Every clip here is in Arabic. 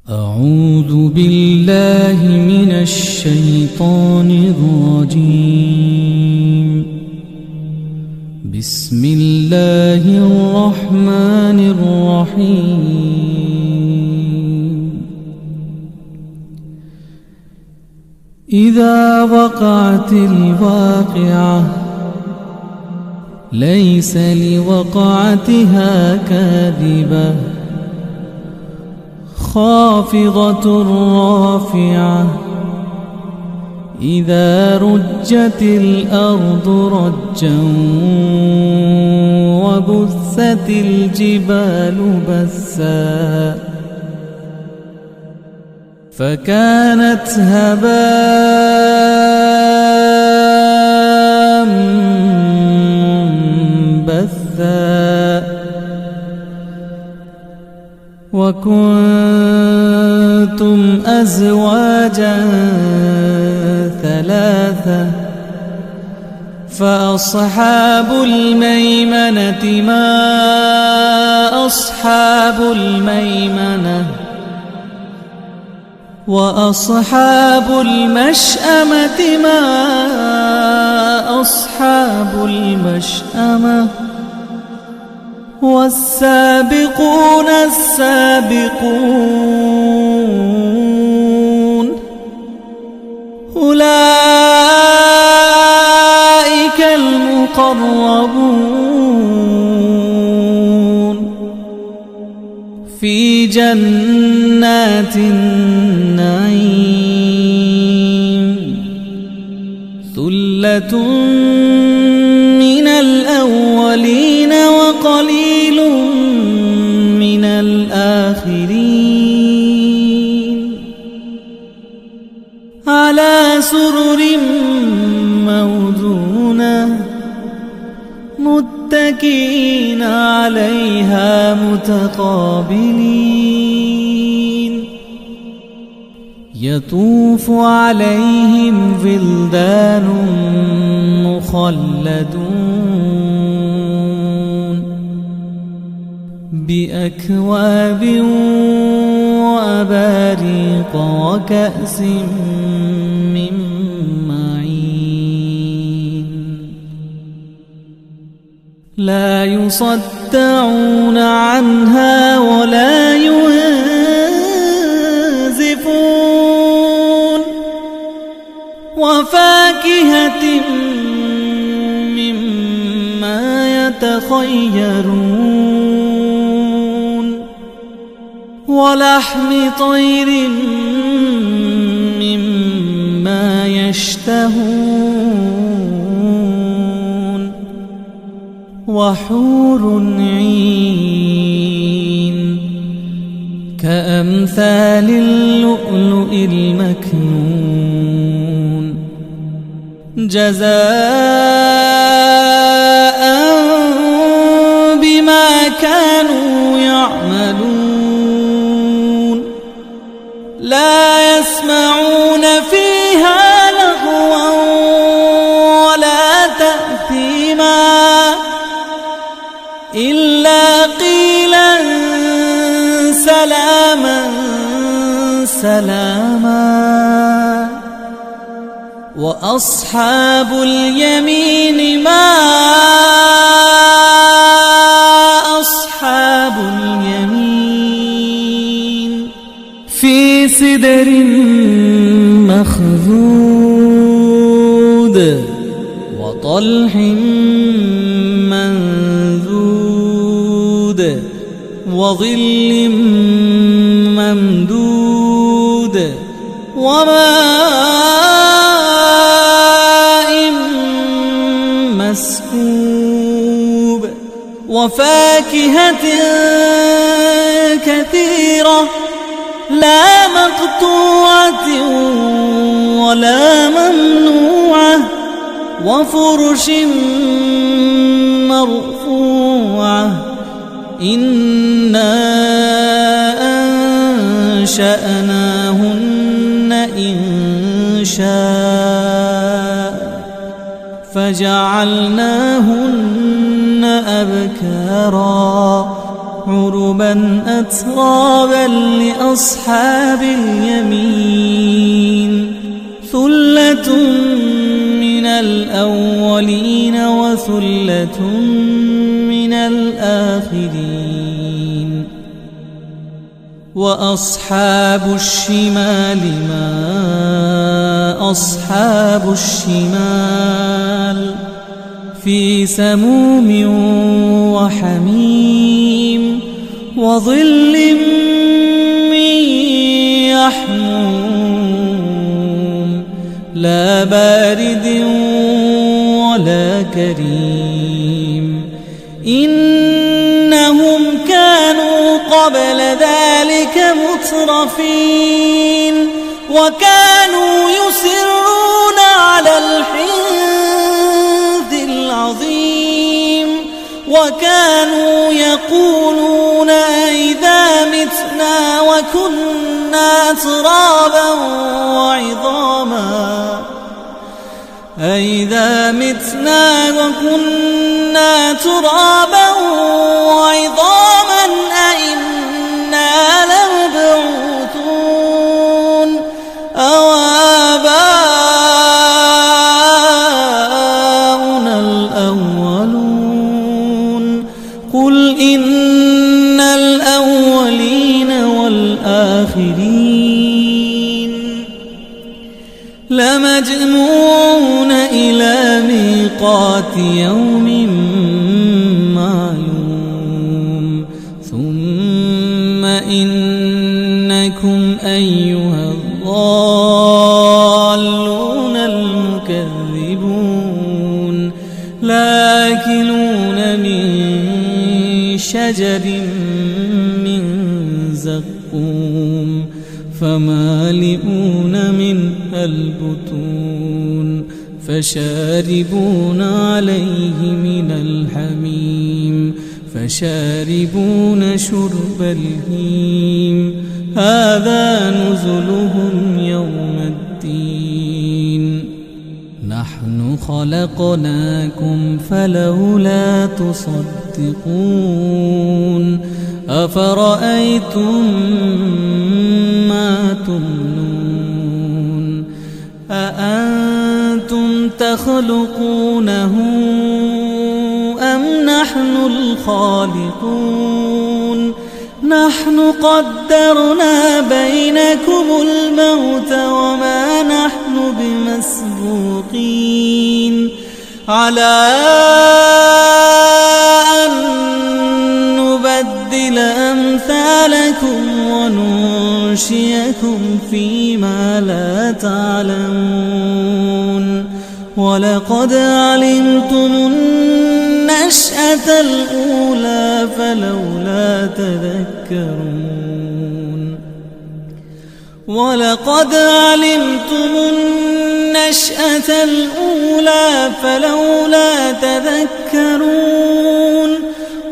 أعوذ بالله من الشيطان الرجيم. بسم الله الرحمن الرحيم. إذا وقعت الواقعة ليس لوقعتها كاذبة خافضة رافعة إذا رجت الأرض رجا وبثت الجبال بثا فكانت هباء منبثا وكنتم أزواجا ثلاثة فأصحاب الميمنة ما أصحاب الميمنة وأصحاب المشأمة ما أصحاب المشأمة والسابقون السابقون أولئك المقربون في جنات النعيم ثلة من الأولين وقليل من الآخرين على سرر موضونة متكئين عليها متقابلين يطوف عليهم ولدان مخلدون بأكواب وأباريق وكأس من معين لا يصدعون عنها ولا ينزفون وفاكهة مما يتخيرون ولحم طير مما يشتهون وحور عين كأمثال اللؤلؤ المكنون جزاء بما كانوا يعملون لا يسمعون فيها لغوا ولا تأثيما إلا قيلا سلاما سلاما وأصحاب اليمين ما أصحاب اليمين في سدر مخضود وطلح منضود وظل ممدود وماء مسكوب وفاكهة كثيرة لا مقطوعة ولا ممنوعة وفرش مرفوعة إنا أنشأناهن إنشاء فجعلناهن أبكارا عربا أترابا لأصحاب اليمين ثلة من الأولين وثلة من الآخرين وأصحاب الشمال ما أصحاب الشمال في سموم وحميم وظل من يحموم لا بارد ولا كريم إنهم كانوا قبل ذلك مترفين وكانوا يصرون على الحنث العظيم وكانوا يقولون أئذا متنا وكنا ترابا وعظاما أئذا متنا وكنا ترابا وعظاما أئنا لمبعوثون أو آباؤنا الأولون قل إن الأولين والآخرين لمجموعون إلى ميقات يوم معلوم ثم إنكم أيها الضالون المكذبون لآكلون من شجر من زقوم فمالئون منها البطون فشاربون عليه من الحميم فشاربون شرب الهيم هذا نزلهم يوم الدين نحن خلقناكم فلولا تصدقون أفرأيتم ما تمنون أأنتم تخلقونه أم نحن الخالقون نحن قدرنا بينكم الموت وما نحن بمسبوقين على أن نبدل أمثالكم وننشئكم فيما لا تعلمون ولقد علمتم النشأة الأولى فلولا تذكرون ولقد علمتم النشأة الأولى فلولا تذكرون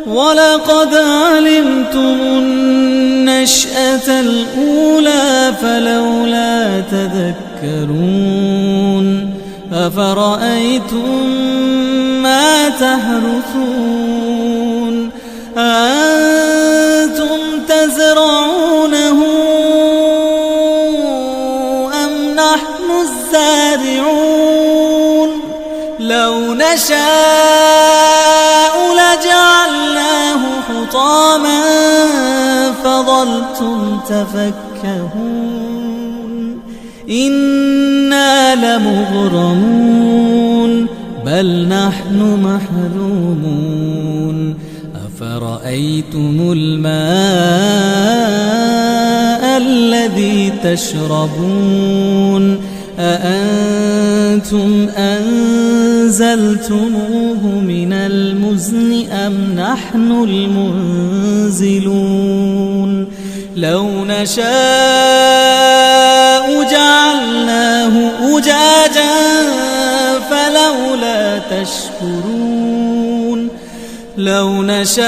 ولقد علمتم النشأة الأولى فلولا تذكرون أفرأيتم ما تحرثون أأنتم تزرعونه أم نحن الزارعون لو نشاء لجعلناه حطاما فظلتم تفكهون إنا لمغرمون بل نحن محرومون أفرأيتم الماء الذي تشربون أأنتم أنزلتموه من المزن أم نحن المنزلون لو نشاء جعلناه أجاجا فلولا تشكرون لو نشاء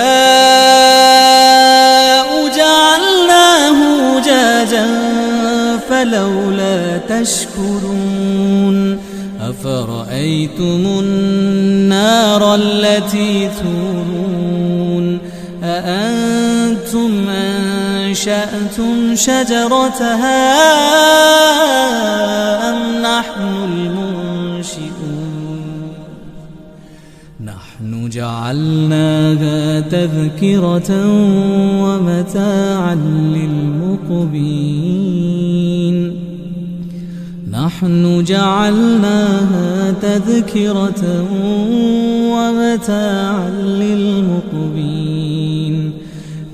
جعلناه أجاجا فلولا تشكرون أفرأيتم النار التي تورون أأنتم أنشأتم شجرتها أم نحن المنشئون نحن جعلناها تذكرة ومتاعا للمقبين نحن جعلناها تذكرة ومتاعا للمقبين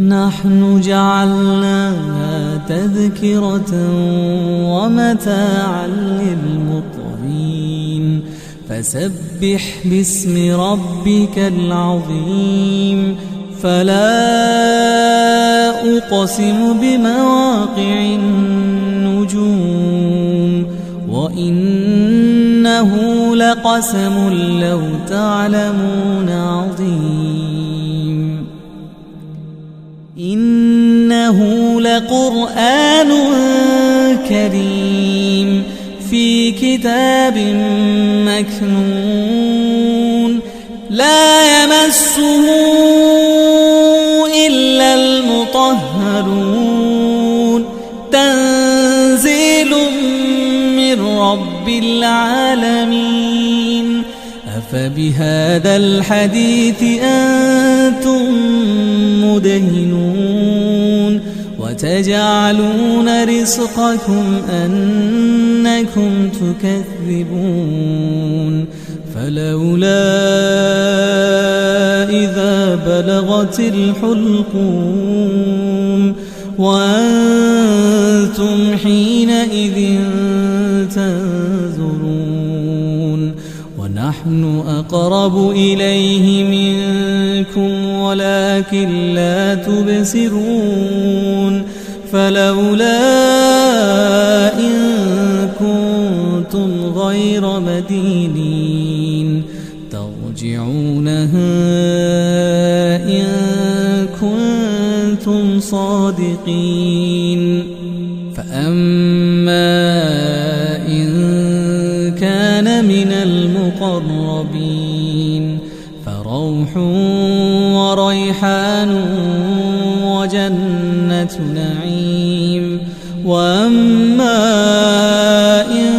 نحن جعلناها تذكرة ومتاعا للمقبين فسبح باسم ربك العظيم فلا أقسم بمواقع النجوم وإنه لقسم لو تعلمون عظيم إنه لقرآن كريم في كتاب مكنون لا يمسه إلا المطهرون تنزيل من رب العالمين أفبهذا الحديث أنتم مدهنون وتجعلون رزقكم أنكم تكذبون فلولا إذا بلغت الحلقوم وأنتم حينئذ تنظرون ونحن أقرب إليه منكم ولكن لا تبصرون فلولا إن كنتم غير مدينين ترجعونها إن كنتم صادقين فأما إن كان من المقربين فروح وريحان وجنة نعيم وأما إن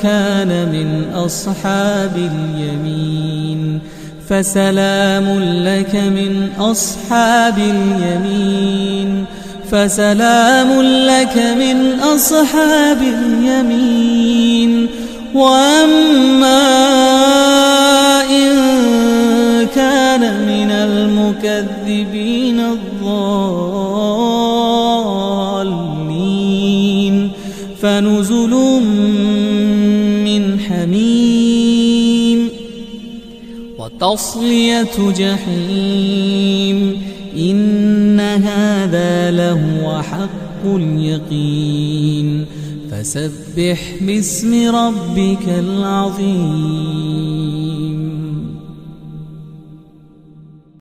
كان من أصحاب اليمين فسلام لك من أصحاب اليمين فسلام لك من أصحاب اليمين وأما إن كان من المكذبين الضالين فنزل من حميم وتصلية جحيم إن هذا لهو حق اليقين فسبح باسم ربك العظيم